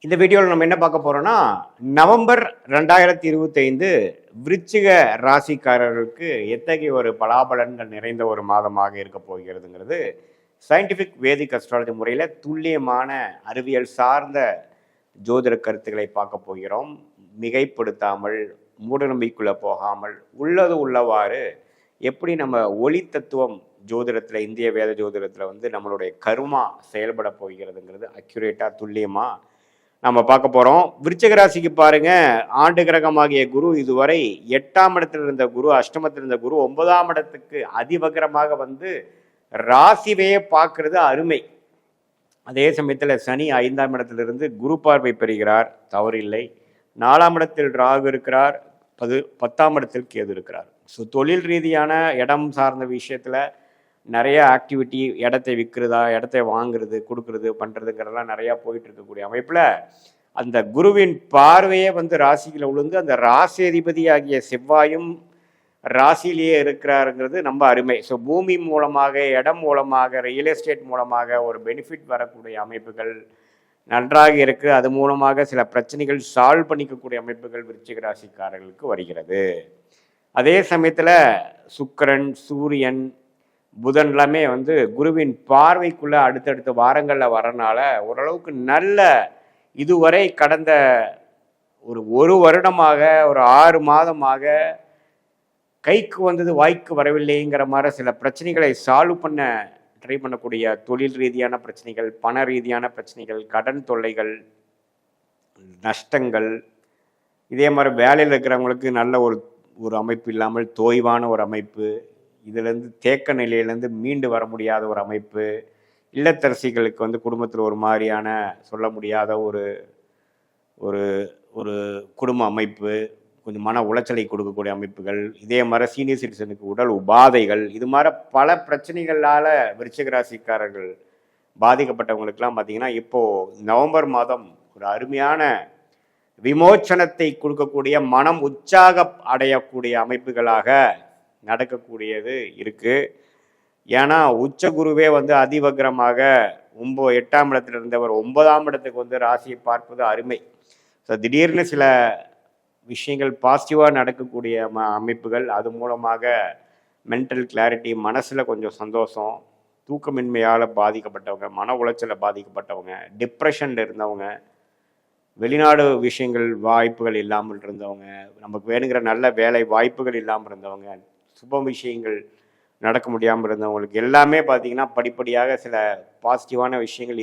இந்த வீடியோவில் நம்ம என்ன பார்க்க போறோம்னா நவம்பர் 2025 விருச்சிக ராசிக்காரர்களுக்கு எத்தகைய ஒரு பலாபலன்கள் நிறைந்த ஒரு மாதமாக இருக்க போகிறதுங்கிறது சயின்டிஃபிக் வேதிக் அஸ்ட்ராலஜி முறையில் துல்லியமான அறிவியல் சார்ந்த ஜோதிட கருத்துக்களை பார்க்க போகிறோம். மிகைப்படுத்தாமல் மூடநம்பிக்கைக்குள்ளே போகாமல் உள்ளது உள்ளவாறு எப்படி நம்ம ஒளி தத்துவம் ஜோதிடத்தில் இந்திய வேத ஜோதிடத்தில் நம்மளுடைய கருமா செயல்பட போகிறதுங்கிறது அக்யூரேட்டாக துல்லியமாக நம்ம பார்க்க போகிறோம். விருச்சிக ராசிக்கு பாருங்க, ஆண்டு கிரகமாகிய குரு இதுவரை 8ஆம் இடத்தில் இருந்த குரு, அஷ்டமத்தில் இருந்த குரு 9ஆம் இடத்துக்கு அதிவகரமாக ராசிவையே பார்க்கறது அருமை. அதே சமயத்தில் சனி 5ஆம் இடத்திலிருந்து குரு பார்வை பெறுகிறார், தவறில்லை. 4ஆம் இடத்தில் ராகு இருக்கிறார், 10ஆம் இடத்தில் கேது இருக்கிறார். ஸோ தொழில் ரீதியான இடம் சார்ந்த விஷயத்தில் நிறைய ஆக்டிவிட்டி, இடத்தை விற்கிறதா, இடத்தை வாங்குறது, கொடுக்கறது, பண்ணுறதுங்கிறதெல்லாம் நிறையா போயிட்டு இருக்கக்கூடிய அமைப்பில் அந்த குருவின் பார்வையே ராசியில் விழுந்து அந்த ராசி அதிபதி ஆகிய செவ்வாயும் ராசியிலேயே இருக்கிறாருங்கிறது நம்ம அருமை. ஸோ பூமி மூலமாக, இடம் மூலமாக, ரியல் எஸ்டேட் மூலமாக ஒரு பெனிஃபிட் வரக்கூடிய அமைப்புகள் நன்றாக இருக்குது. அது மூலமாக சில பிரச்சனைகள் சால்வ் பண்ணிக்கக்கூடிய அமைப்புகள் விருச்சிக ராசிக்காரர்களுக்கு வருகிறது. அதே சமயத்தில் சுக்கிரன், சூரியன், புதன் எல்லாமே குருவின் பார்வைக்குள்ள அடுத்தடுத்த வாரங்களில் வரனால ஓரளவுக்கு நல்ல இதுவரை கடந்த ஒரு வருடமாக, ஒரு 6 மாதமாக கைக்கு வந்தது வாய்க்கு வரவில்லைங்கிற மாதிரி சில பிரச்சனைகளை சால்வ் பண்ண ட்ரை பண்ணக்கூடிய தொழில் ரீதியான பிரச்சனைகள், பண ரீதியான பிரச்சனைகள், கடன் தொல்லைகள், நஷ்டங்கள், இதே மாதிரி வேலையில் இருக்கிறவங்களுக்கு நல்ல ஒரு அமைப்பு இல்லாமல் தோய்வான ஒரு அமைப்பு, இதுலேருந்து தேக்க நிலையிலேருந்து மீண்டு வர முடியாத ஒரு அமைப்பு, இல்லத்தரசிகளுக்கு குடும்பத்தில் ஒரு மாதிரியான சொல்ல முடியாத ஒரு ஒரு ஒரு குடும்ப அமைப்பு, கொஞ்சம் மன உளைச்சலை கொடுக்கக்கூடிய அமைப்புகள், இதே மாதிரி சீனியர் சிட்டிசனுக்கு உடல் உபாதைகள், இது மாதிரி பல பிரச்சனைகளால் விருச்சிக ராசிக்காரர்கள் பாதிக்கப்பட்டவங்களுக்கெல்லாம் பார்த்திங்கன்னா இப்போது நவம்பர் மாதம் ஒரு அருமையான விமோச்சனத்தை கொடுக்கக்கூடிய, மனம் உற்சாக அடையக்கூடிய அமைப்புகளாக நடக்கக்கூடியது இருக்கு. ஏன்னா உச்ச குருவே அதிவக்ரமாக 8ஆம் இடத்துல இருந்தவர் 9ஆம் இடத்துக்கு ராசியை பார்ப்பது அருமை. ஸோ திடீர்னு சில விஷயங்கள் பாசிட்டிவாக நடக்கக்கூடிய அமைப்புகள், அது மூலமாக மென்டல் கிளாரிட்டி, மனசில் கொஞ்சம் சந்தோஷம், தூக்கமின்மையால் பாதிக்கப்பட்டவங்க, மன உளைச்சலை பாதிக்கப்பட்டவங்க, டிப்ரெஷனில் இருந்தவங்க, வெளிநாடு விஷயங்கள் வாய்ப்புகள் இல்லாமல் இருந்தவங்க, நமக்கு வேணுங்கிற நல்ல வேலை வாய்ப்புகள் இல்லாமல் இருந்தவங்க, சுப விஷயங்கள் நடக்க முடியாமல் இருந்தவங்களுக்கு எல்லாமே பார்த்திங்கன்னா படிப்படியாக சில பாசிட்டிவான விஷயங்கள்